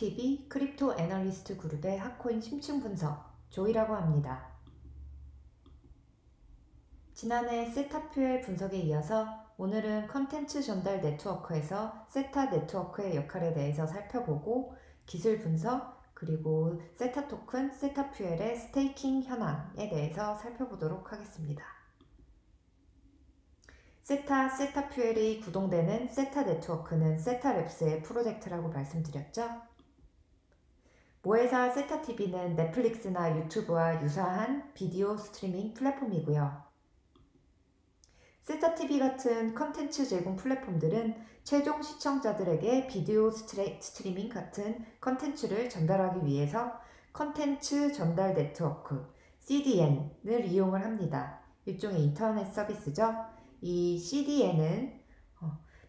닥스TV 크립토 애널리스트 그룹의 핫코인 심층 분석 조이라고 합니다. 지난해 세타퓨엘 분석에 이어서 오늘은 컨텐츠 전달 네트워크에서 세타 네트워크의 역할에 대해서 살펴보고 기술 분석 그리고 세타 토큰 세타퓨엘의 스테이킹 현황에 대해서 살펴보도록 하겠습니다. 세타퓨엘이 구동되는 세타 네트워크는 세타랩스의 프로젝트라고 말씀드렸죠. 모회사 세타TV는 넷플릭스나 유튜브와 유사한 비디오 스트리밍 플랫폼이고요. 세타TV 같은 컨텐츠 제공 플랫폼들은 최종 시청자들에게 비디오 스트리밍 같은 컨텐츠를 전달하기 위해서 컨텐츠 전달 네트워크 CDN을 이용을 합니다. 일종의 인터넷 서비스죠. 이 CDN은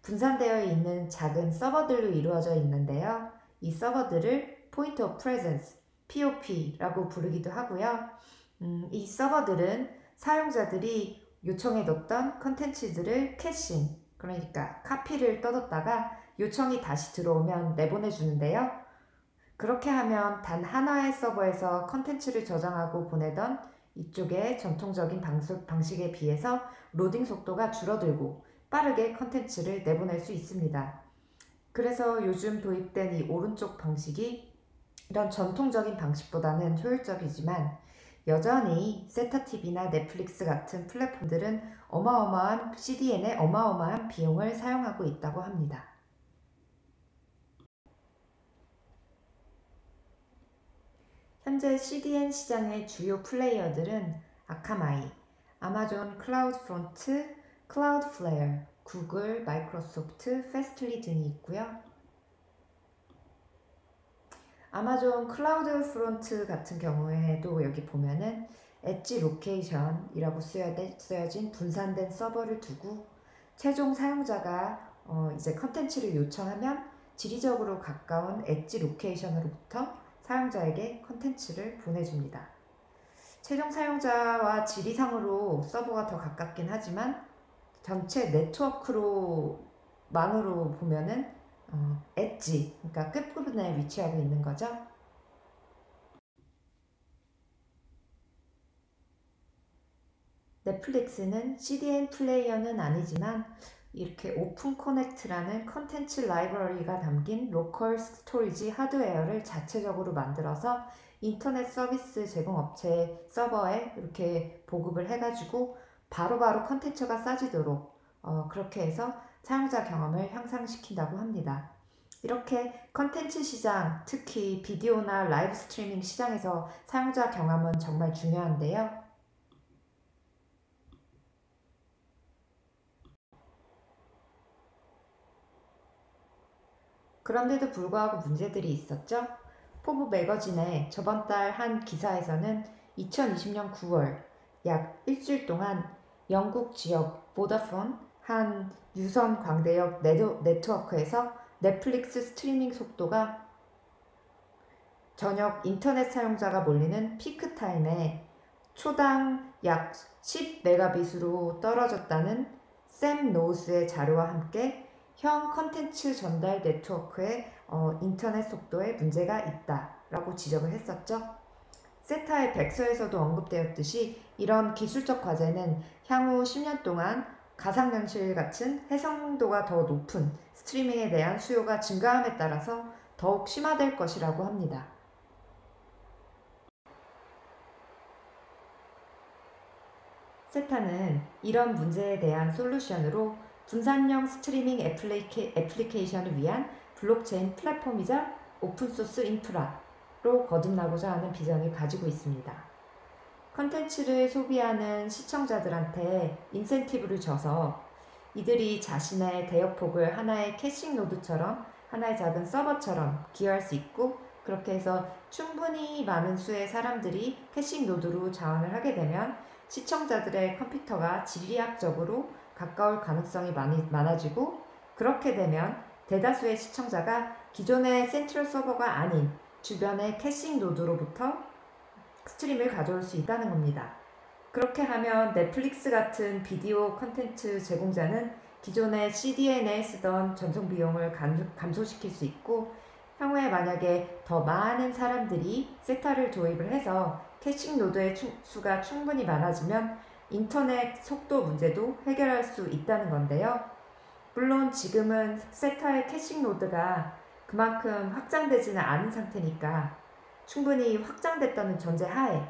분산되어 있는 작은 서버들로 이루어져 있는데요. 이 서버들을 Point of Presence, POP라고 부르기도 하고요. 이 서버들은 사용자들이 요청해 뒀던 컨텐츠들을 캐싱, 그러니까 카피를 떠뒀다가 요청이 다시 들어오면 내보내 주는데요. 그렇게 하면 단 하나의 서버에서 컨텐츠를 저장하고 보내던 이쪽의 전통적인 방식에 비해서 로딩 속도가 줄어들고 빠르게 컨텐츠를 내보낼 수 있습니다. 그래서 요즘 도입된 이 오른쪽 방식이 이런 전통적인 방식보다는 효율적이지만 여전히 세타TV나 넷플릭스 같은 플랫폼들은 어마어마한 CDN에 어마어마한 비용을 사용하고 있다고 합니다. 현재 CDN 시장의 주요 플레이어들은 아카마이, 아마존 클라우드프론트, 클라우드플레어, 구글, 마이크로소프트, 페스트리 등이 있고요. 아마존 클라우드프론트 같은 경우에도 여기 보면은 엣지 로케이션이라고 쓰여진 분산된 서버를 두고 최종 사용자가 이제 컨텐츠를 요청하면 지리적으로 가까운 엣지 로케이션으로부터 사용자에게 컨텐츠를 보내줍니다. 최종 사용자와 지리상으로 서버가 더 가깝긴 하지만 전체 네트워크로만으로 보면은 엣지, 그러니까 끝부분에 위치하고 있는 거죠. 넷플릭스는 CDN 플레이어는 아니지만 이렇게 오픈 커넥트라는 컨텐츠 라이브러리가 담긴 로컬 스토리지 하드웨어를 자체적으로 만들어서 인터넷 서비스 제공 업체 서버에 이렇게 보급을 해가지고 바로바로 컨텐츠가 싸지도록 그렇게 해서 사용자 경험을 향상시킨다고 합니다. 이렇게 컨텐츠 시장, 특히 비디오나 라이브 스트리밍 시장에서 사용자 경험은 정말 중요한데요. 그런데도 불구하고 문제들이 있었죠. 포브 매거진의 저번 달 한 기사에서는 2020년 9월 약 일주일 동안 영국 지역 보다폰 한 유선 광대역 네트워크에서 넷플릭스 스트리밍 속도가 저녁 인터넷 사용자가 몰리는 피크 타임에 초당 약 10메가빗으로 떨어졌다는 샘 노우스의 자료와 함께 현 컨텐츠 전달 네트워크의 인터넷 속도에 문제가 있다라고 지적을 했었죠. 세타의 백서에서도 언급되었듯이 이런 기술적 과제는 향후 10년 동안 가상현실 같은 해상도가 더 높은 스트리밍에 대한 수요가 증가함에 따라서 더욱 심화될 것이라고 합니다. 세타는 이런 문제에 대한 솔루션으로 분산형 스트리밍 애플리케이션을 위한 블록체인 플랫폼이자 오픈소스 인프라로 거듭나고자 하는 비전을 가지고 있습니다. 컨텐츠를 소비하는 시청자들한테 인센티브를 줘서 이들이 자신의 대역폭을 하나의 캐싱 노드처럼 하나의 작은 서버처럼 기여할 수 있고 그렇게 해서 충분히 많은 수의 사람들이 캐싱 노드로 자원을 하게 되면 시청자들의 컴퓨터가 지리학적으로 가까울 가능성이 많아지고 그렇게 되면 대다수의 시청자가 기존의 센트럴 서버가 아닌 주변의 캐싱 노드로부터 스트림을 가져올 수 있다는 겁니다. 그렇게 하면 넷플릭스 같은 비디오 컨텐츠 제공자는 기존의 CDN에 쓰던 전송 비용을 감소시킬 수 있고 향후에 만약에 더 많은 사람들이 세타를 도입을 해서 캐싱 노드의 수가 충분히 많아지면 인터넷 속도 문제도 해결할 수 있다는 건데요. 물론 지금은 세타의 캐싱 노드가 그만큼 확장되지는 않은 상태니까 충분히 확장됐다는 전제 하에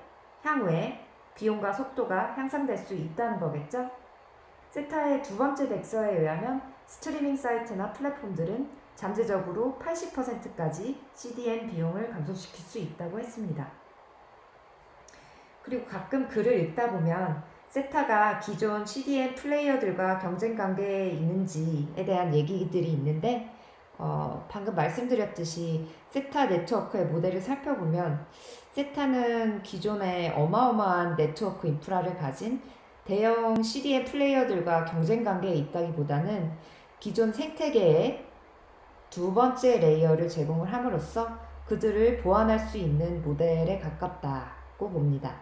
향후에 비용과 속도가 향상될 수 있다는 거겠죠? 세타의 두 번째 백서에 의하면 스트리밍 사이트나 플랫폼들은 잠재적으로 80%까지 CDN 비용을 감소시킬 수 있다고 했습니다. 그리고 가끔 글을 읽다 보면 세타가 기존 CDN 플레이어들과 경쟁 관계에 있는지에 대한 얘기들이 있는데 방금 말씀드렸듯이 세타 네트워크의 모델을 살펴보면 세타는 기존의 어마어마한 네트워크 인프라를 가진 대형 CDN 플레이어들과 경쟁 관계에 있다기보다는 기존 생태계의 두 번째 레이어를 제공을 함으로써 그들을 보완할 수 있는 모델에 가깝다고 봅니다.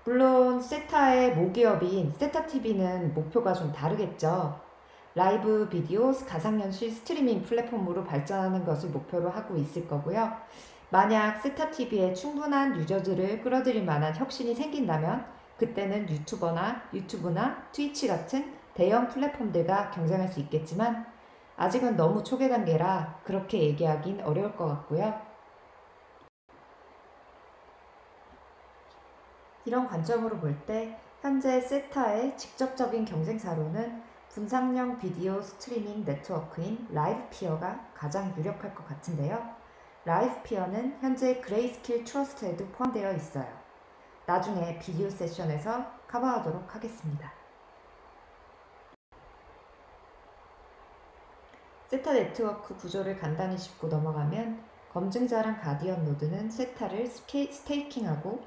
물론 세타의 모기업인 세타TV는 목표가 좀 다르겠죠. 라이브 비디오, 가상현실 스트리밍 플랫폼으로 발전하는 것을 목표로 하고 있을 거고요. 만약 세타TV에 충분한 유저들을 끌어들일 만한 혁신이 생긴다면 그때는 유튜브나 트위치 같은 대형 플랫폼들과 경쟁할 수 있겠지만 아직은 너무 초기 단계라 그렇게 얘기하긴 어려울 것 같고요. 이런 관점으로 볼 때 현재 세타의 직접적인 경쟁사로는 분산형 비디오 스트리밍 네트워크인 라이브피어가 가장 유력할 것 같은데요. 라이브피어는 현재 그레이스킬 트러스트에도 포함되어 있어요. 나중에 비디오 세션에서 커버하도록 하겠습니다. 세타 네트워크 구조를 간단히 짚고 넘어가면 검증자랑 가디언 노드는 세타를 스테이킹하고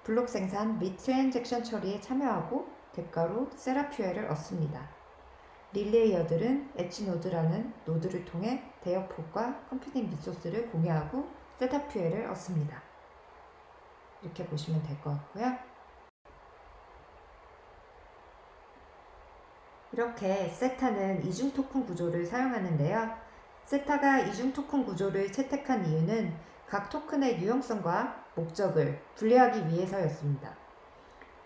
블록 생산 및 트랜잭션 처리에 참여하고 대가로 세라퓨엘을 얻습니다. 릴레이어들은 엣지 노드라는 노드를 통해 대역폭과 컴퓨팅 리소스를 공유하고 세타퓨엘을 얻습니다. 이렇게 보시면 될 것 같고요. 이렇게 세타는 이중 토큰 구조를 사용하는데요. 세타가 이중 토큰 구조를 채택한 이유는 각 토큰의 유용성과 목적을 분리하기 위해서였습니다.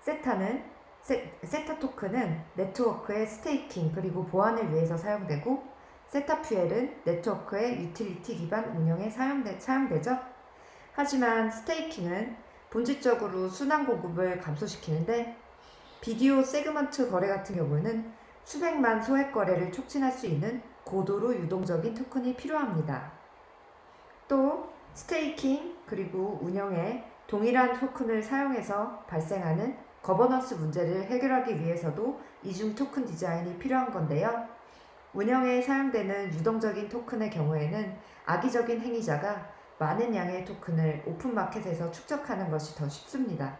세타 토큰은 네트워크의 스테이킹 그리고 보안을 위해서 사용되고 세타퓨엘은 네트워크의 유틸리티 기반 운영에 사용되죠. 하지만 스테이킹은 본질적으로 순환 공급을 감소시키는데 비디오 세그먼트 거래 같은 경우는 수백만 소액 거래를 촉진할 수 있는 고도로 유동적인 토큰이 필요합니다. 또 스테이킹 그리고 운영에 동일한 토큰을 사용해서 발생하는 거버넌스 문제를 해결하기 위해서도 이중 토큰 디자인이 필요한 건데요. 운영에 사용되는 유동적인 토큰의 경우에는 악의적인 행위자가 많은 양의 토큰을 오픈마켓에서 축적하는 것이 더 쉽습니다.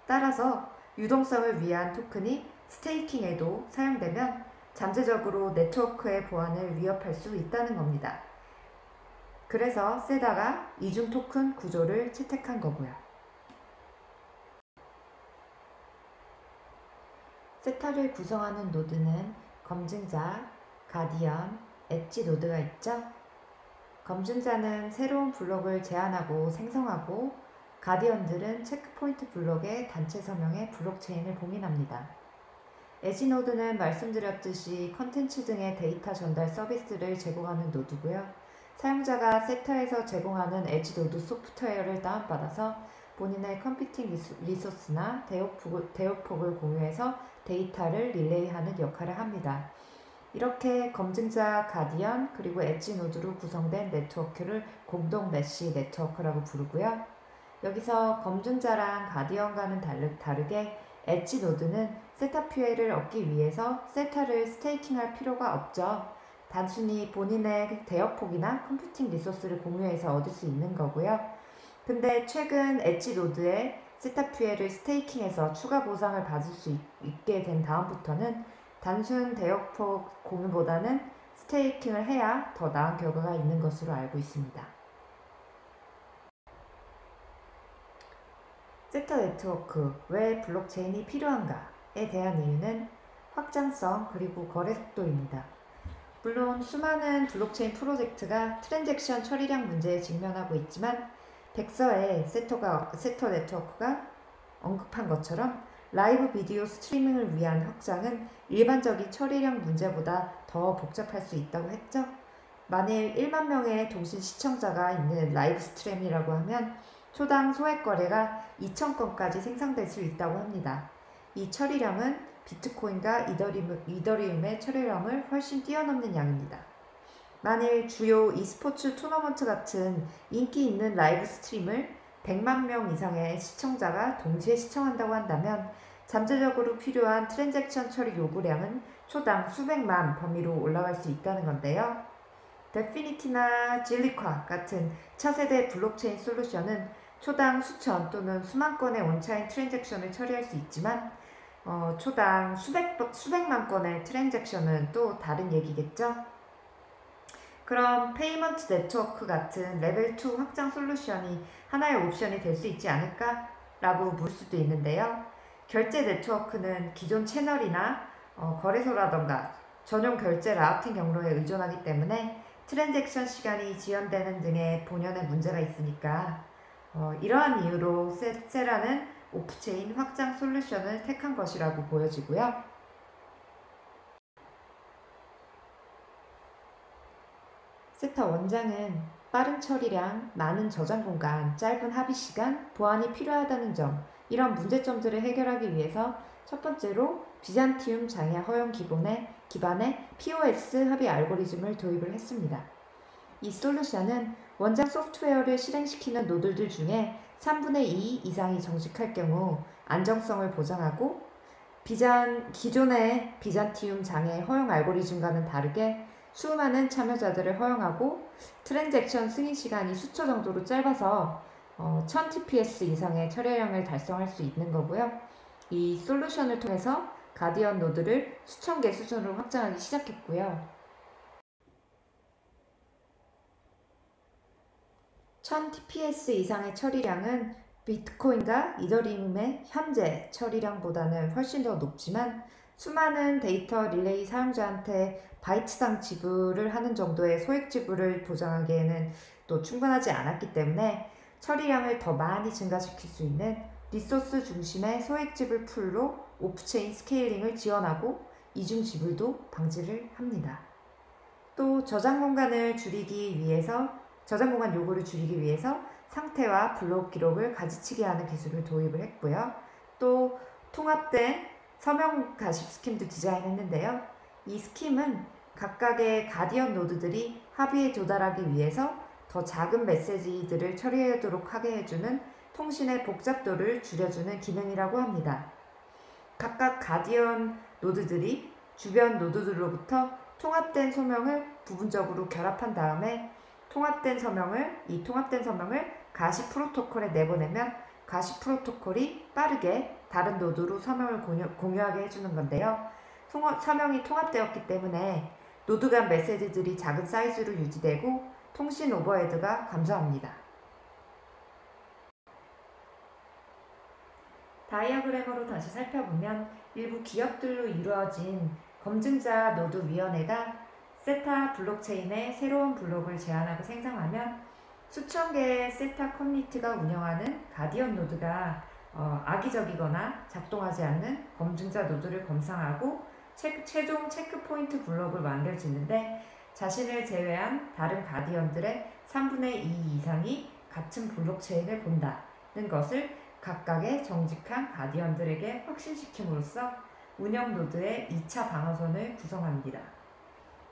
따라서 유동성을 위한 토큰이 스테이킹에도 사용되면 잠재적으로 네트워크의 보안을 위협할 수 있다는 겁니다. 그래서 세다가 이중 토큰 구조를 채택한 거고요. 세타를 구성하는 노드는 검증자, 가디언, 엣지 노드가 있죠. 검증자는 새로운 블록을 제안하고 생성하고 가디언들은 체크포인트 블록의 단체 서명에 블록체인을 봉인합니다. 엣지 노드는 말씀드렸듯이 컨텐츠 등의 데이터 전달 서비스를 제공하는 노드고요. 사용자가 세타에서 제공하는 엣지 노드 소프트웨어를 다운받아서 본인의 컴퓨팅 리소스나 대역폭을 공유해서 데이터를 릴레이하는 역할을 합니다. 이렇게 검증자, 가디언, 그리고 엣지 노드로 구성된 네트워크를 공동 메쉬 네트워크라고 부르고요. 여기서 검증자랑 가디언과는 다르게 엣지 노드는 세타퓨엘을 얻기 위해서 세타를 스테이킹할 필요가 없죠. 단순히 본인의 대역폭이나 컴퓨팅 리소스를 공유해서 얻을 수 있는 거고요. 근데 최근 엣지 노드에 세타퓨엘을 스테이킹해서 추가 보상을 받을 수 있게 된 다음부터는 단순 대역폭 공유보다는 스테이킹을 해야 더 나은 결과가 있는 것으로 알고 있습니다. 세타 네트워크, 왜 블록체인이 필요한가에 대한 이유는 확장성 그리고 거래 속도입니다. 물론 수많은 블록체인 프로젝트가 트랜잭션 처리량 문제에 직면하고 있지만 백서의 세터 네트워크가 언급한 것처럼 라이브 비디오 스트리밍을 위한 확장은 일반적인 처리량 문제보다 더 복잡할 수 있다고 했죠. 만일 1만 명의 동시 시청자가 있는 라이브 스트림이라고 하면 초당 소액 거래가 2,000건까지 생성될 수 있다고 합니다. 이 처리량은 비트코인과 이더리움의 처리량을 훨씬 뛰어넘는 양입니다. 만일 주요 e스포츠 토너먼트 같은 인기 있는 라이브 스트림을 100만 명 이상의 시청자가 동시에 시청한다고 한다면 잠재적으로 필요한 트랜잭션 처리 요구량은 초당 수백만 범위로 올라갈 수 있다는 건데요. 데피니티나 질리콰 같은 차세대 블록체인 솔루션은 초당 수천 또는 수만 건의 온차인 트랜잭션을 처리할 수 있지만 초당 수백만 건의 트랜잭션은 또 다른 얘기겠죠. 그럼 페이먼트 네트워크 같은 레벨 2 확장 솔루션이 하나의 옵션이 될 수 있지 않을까? 라고 물 수도 있는데요. 결제 네트워크는 기존 채널이나 거래소라던가 전용 결제 라우팅 경로에 의존하기 때문에 트랜잭션 시간이 지연되는 등의 본연의 문제가 있으니까 이러한 이유로 세라는 오프체인 확장 솔루션을 택한 것이라고 보여지고요. 세타 원장은 빠른 처리량, 많은 저장 공간, 짧은 합의 시간, 보안이 필요하다는 점, 이런 문제점들을 해결하기 위해서 첫 번째로 비잔티움 장애 허용 기반의 POS 합의 알고리즘을 도입을 했습니다. 이 솔루션은 원장 소프트웨어를 실행시키는 노드들 중에 3분의 2 이상이 정직할 경우 안정성을 보장하고 기존의 비잔티움 장애 허용 알고리즘과는 다르게 수많은 참여자들을 허용하고 트랜잭션 승인 시간이 수초 정도로 짧아서 1000TPS 이상의 처리량을 달성할 수 있는 거고요. 이 솔루션을 통해서 가디언 노드를 수천 개 수준으로 확장하기 시작했고요. 1000TPS 이상의 처리량은 비트코인과 이더리움의 현재 처리량보다는 훨씬 더 높지만 수많은 데이터 릴레이 사용자한테 바이트당 지불을 하는 정도의 소액 지불을 보장하기에는 또 충분하지 않았기 때문에 처리량을 더 많이 증가시킬 수 있는 리소스 중심의 소액 지불 풀로 오프체인 스케일링을 지원하고 이중 지불도 방지를 합니다. 또 저장 공간 요구를 줄이기 위해서 상태와 블록 기록을 가지치기 하는 기술을 도입을 했고요. 또 통합된 서명 가십 스킴도 디자인했는데요. 이 스킴은 각각의 가디언 노드들이 합의에 도달하기 위해서 더 작은 메시지들을 처리하도록 하게 해주는 통신의 복잡도를 줄여주는 기능이라고 합니다. 각각 가디언 노드들이 주변 노드들로부터 통합된 소명을 부분적으로 결합한 다음에 통합된 서명을 가시 프로토콜에 내보내면 가시 프로토콜이 빠르게 다른 노드로 서명을 공유하게 해주는 건데요. 서명이 통합되었기 때문에 노드 간 메시지들이 작은 사이즈로 유지되고 통신 오버헤드가 감소합니다. 다이어그램으로 다시 살펴보면 일부 기업들로 이루어진 검증자 노드 위원회가 세타 블록체인에 새로운 블록을 제안하고 생성하면 수천 개의 세타 커뮤니티가 운영하는 가디언 노드가 악의적이거나 작동하지 않는 검증자 노드를 검상하고 최종 체크포인트 블록을 만들어지는데 자신을 제외한 다른 가디언들의 3분의 2 이상이 같은 블록체인을 본다는 것을 각각의 정직한 가디언들에게 확신시킴으로써 운영 노드의 2차 방어선을 구성합니다.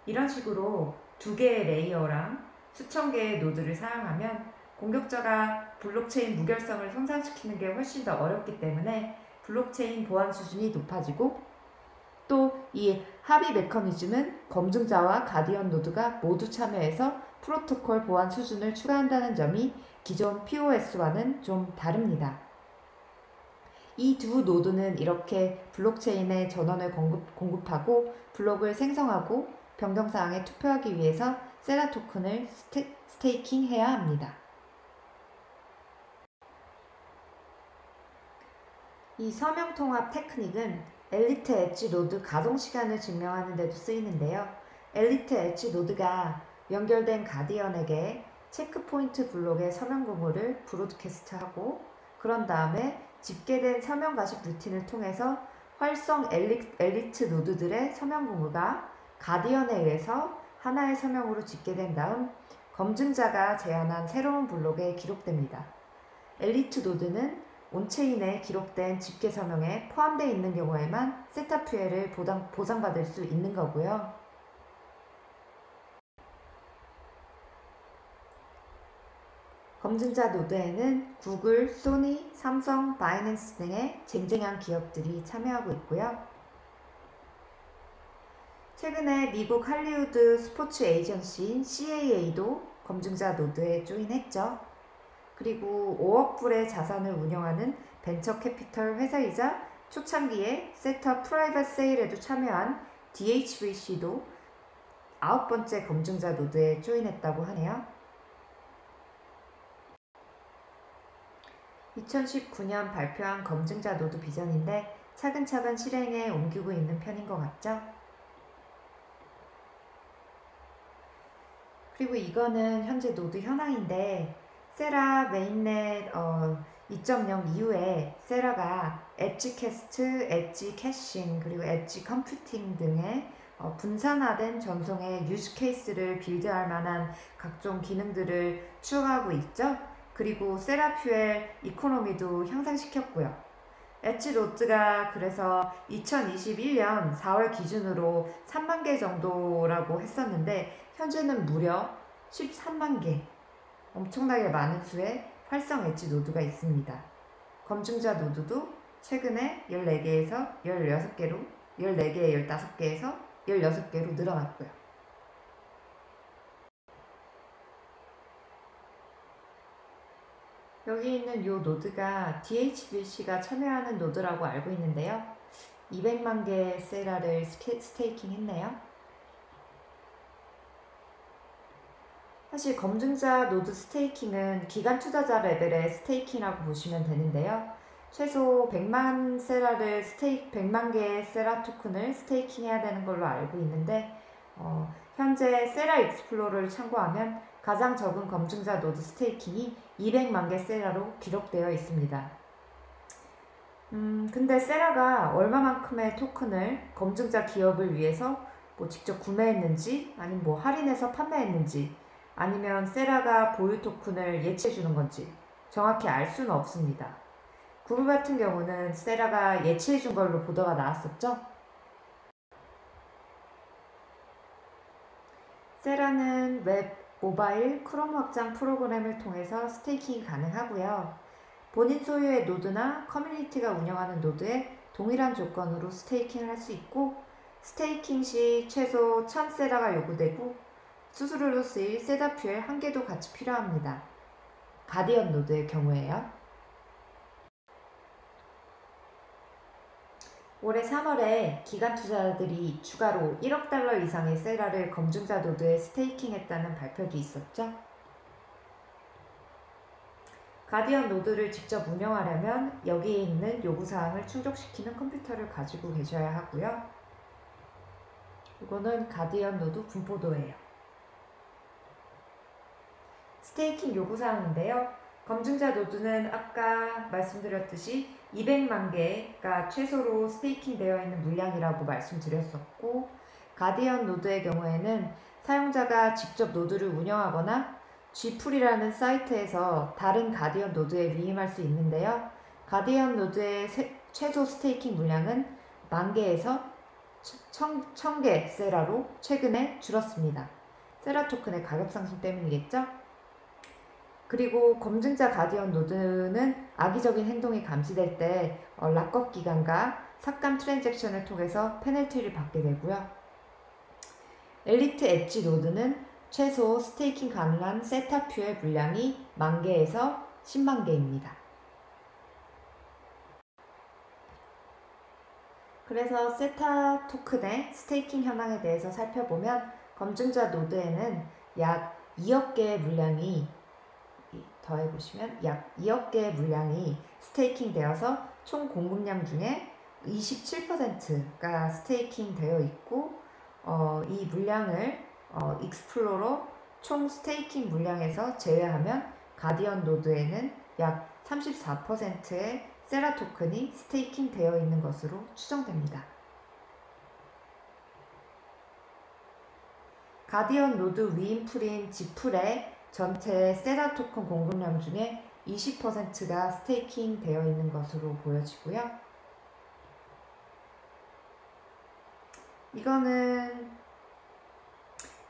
이런 식으로 두 개의 레이어랑 수천 개의 노드를 사용하면 공격자가 블록체인 무결성을 손상시키는 게 훨씬 더 어렵기 때문에 블록체인 보안 수준이 높아지고 또 이 합의 메커니즘은 검증자와 가디언 노드가 모두 참여해서 프로토콜 보안 수준을 추가한다는 점이 기존 POS와는 좀 다릅니다. 이 두 노드는 이렇게 블록체인에 전원을 공급하고 블록을 생성하고 변경사항에 투표하기 위해서 세라 토큰을 스테이킹해야 합니다. 이 서명통합 테크닉은 엘리트 엣지 노드 가동 시간을 증명하는 데도 쓰이는데요. 엘리트 엣지 노드가 연결된 가디언에게 체크포인트 블록의 서명 공유를 브로드캐스트하고 그런 다음에 집계된 서명 가식 루틴을 통해서 활성 엘리트 노드들의 서명 공유가 가디언에 의해서 하나의 서명으로 집계된 다음 검증자가 제안한 새로운 블록에 기록됩니다. 엘리트 노드는 온체인에 기록된 집계 서명에 포함되어 있는 경우에만 셋업 퓨엘을 보상받을 수 있는 거고요. 검증자 노드에는 구글, 소니, 삼성, 바이낸스 등의 쟁쟁한 기업들이 참여하고 있고요. 최근에 미국 할리우드 스포츠 에이전시인 CAA도 검증자 노드에 조인했죠. 그리고 5억 불의 자산을 운영하는 벤처 캐피털 회사이자 초창기에 셋업 프라이빗 세일에도 참여한 DHVC도 9번째 검증자 노드에 조인했다고 하네요. 2019년 발표한 검증자 노드 비전인데 차근차근 실행에 옮기고 있는 편인 것 같죠? 그리고 이거는 현재 노드 현황인데 세라 메인넷 2.0 이후에 세라가 엣지 캐스트, 엣지 캐싱, 그리고 엣지 컴퓨팅 등의 분산화된 전송의 유즈 케이스를 빌드할 만한 각종 기능들을 추가하고 있죠. 그리고 세라 퓨엘 이코노미도 향상시켰고요. 엣지 노드가 그래서 2021년 4월 기준으로 3만 개 정도라고 했었는데 현재는 무려 13만 개, 엄청나게 많은 수의 활성 엣지 노드가 있습니다. 검증자 노드도 최근에 14개에서 16개로, 14개, 15개에서 16개로 늘어났고요. 여기 있는 이 노드가 DHVC가 참여하는 노드라고 알고 있는데요. 200만 개의 세라를 스테이킹 했네요. 사실 검증자 노드 스테이킹은 기간 투자자 레벨의 스테이킹이라고 보시면 되는데요. 최소 100만 세라를 100만 개의 세라 토큰을 스테이킹 해야 되는 걸로 알고 있는데 현재 세라 익스플로러를 참고하면 가장 적은 검증자 노드 스테이킹이 200만 개 세라로 기록되어 있습니다. 근데 세라가 얼마만큼의 토큰을 검증자 기업을 위해서 직접 구매했는지 아니면 할인해서 판매했는지 아니면 세라가 보유 토큰을 예치해 주는 건지 정확히 알 수는 없습니다. 구글 같은 경우는 세라가 예치해 준 걸로 보도가 나왔었죠. 세라는 웹, 모바일, 크롬 확장 프로그램을 통해서 스테이킹이 가능하고요. 본인 소유의 노드나 커뮤니티가 운영하는 노드에 동일한 조건으로 스테이킹을 할 수 있고 스테이킹 시 최소 1000세라가 요구되고 수수료로 쓰일 셋업 퓨엘 1개도 같이 필요합니다. 가디언 노드의 경우에요. 올해 3월에 기관 투자자들이 추가로 1억 달러 이상의 세라를 검증자 노드에 스테이킹했다는 발표도 있었죠. 가디언 노드를 직접 운영하려면 여기에 있는 요구사항을 충족시키는 컴퓨터를 가지고 계셔야 하고요. 이거는 가디언 노드 분포도예요. 스테이킹 요구사항인데요. 검증자 노드는 아까 말씀드렸듯이 200만 개가 최소로 스테이킹 되어 있는 물량이라고 말씀드렸었고 가디언 노드의 경우에는 사용자가 직접 노드를 운영하거나 G풀이라는 사이트에서 다른 가디언 노드에 위임할 수 있는데요. 가디언 노드의 최소 스테이킹 물량은 10,000개에서 1,000개 세라로 최근에 줄었습니다. 세라 토큰의 가격 상승 때문이겠죠? 그리고 검증자 가디언 노드는 악의적인 행동이 감지될 때 락업 기간과 삭감 트랜잭션을 통해서 페널티를 받게 되고요. 엘리트 엣지 노드는 최소 스테이킹 가능한 셋업 퓨엘 물량이 10,000개에서 10만 개입니다. 그래서 세타 토큰의 스테이킹 현황에 대해서 살펴보면 검증자 노드에는 약 2억 개의 물량이 더해보시면 약 2억 개의 물량이 스테이킹 되어서 총 공급량 중에 27%가 스테이킹 되어 있고 이 물량을 익스플로러 총 스테이킹 물량에서 제외하면 가디언 노드에는 약 34%의 세라 토큰이 스테이킹 되어 있는 것으로 추정됩니다. 가디언 노드 위인풀인 지풀의 전체 세라 토큰 공급량 중에 20%가 스테이킹 되어 있는 것으로 보여지고요. 이거는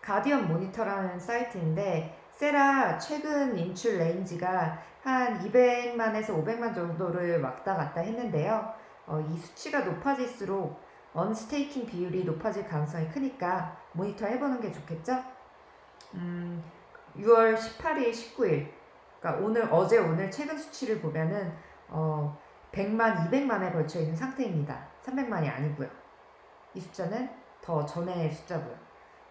가디언 모니터라는 사이트인데 세라 최근 인출 레인지가 한 200만에서 500만 정도를 왔다 갔다 했는데요. 이 수치가 높아질수록 언스테이킹 비율이 높아질 가능성이 크니까 모니터 해보는 게 좋겠죠? 6월 18일, 19일 그러니까 오늘 최근 수치를 보면은 100만, 200만에 걸쳐 있는 상태입니다. 300만이 아니고요. 이 숫자는 더 전의 숫자고요.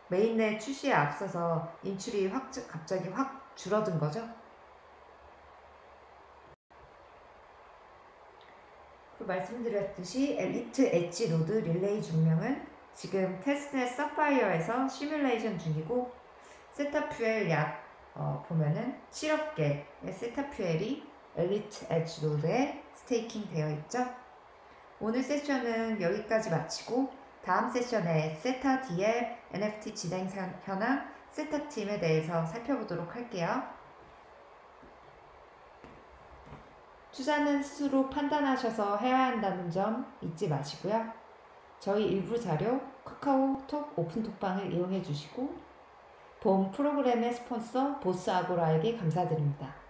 메인넷 출시에 앞서서 인출이 갑자기 확 줄어든 거죠. 말씀드렸듯이 엘리트 엣지 노드 릴레이 중량은 지금 테스트넷 서파이어에서 시뮬레이션 중이고 세타퓨엘 약 보면은 7억 개의 세타퓨엘이 엘리트 엣지 노드에 스테이킹 되어 있죠. 오늘 세션은 여기까지 마치고 다음 세션에 세타 DL NFT 진행 현황 세타 팀에 대해서 살펴보도록 할게요. 투자는 스스로 판단하셔서 해야 한다는 점 잊지 마시고요. 저희 일부 자료 카카오톡 오픈톡방을 이용해 주시고 본 프로그램의 스폰서 보스아고라에게 감사드립니다.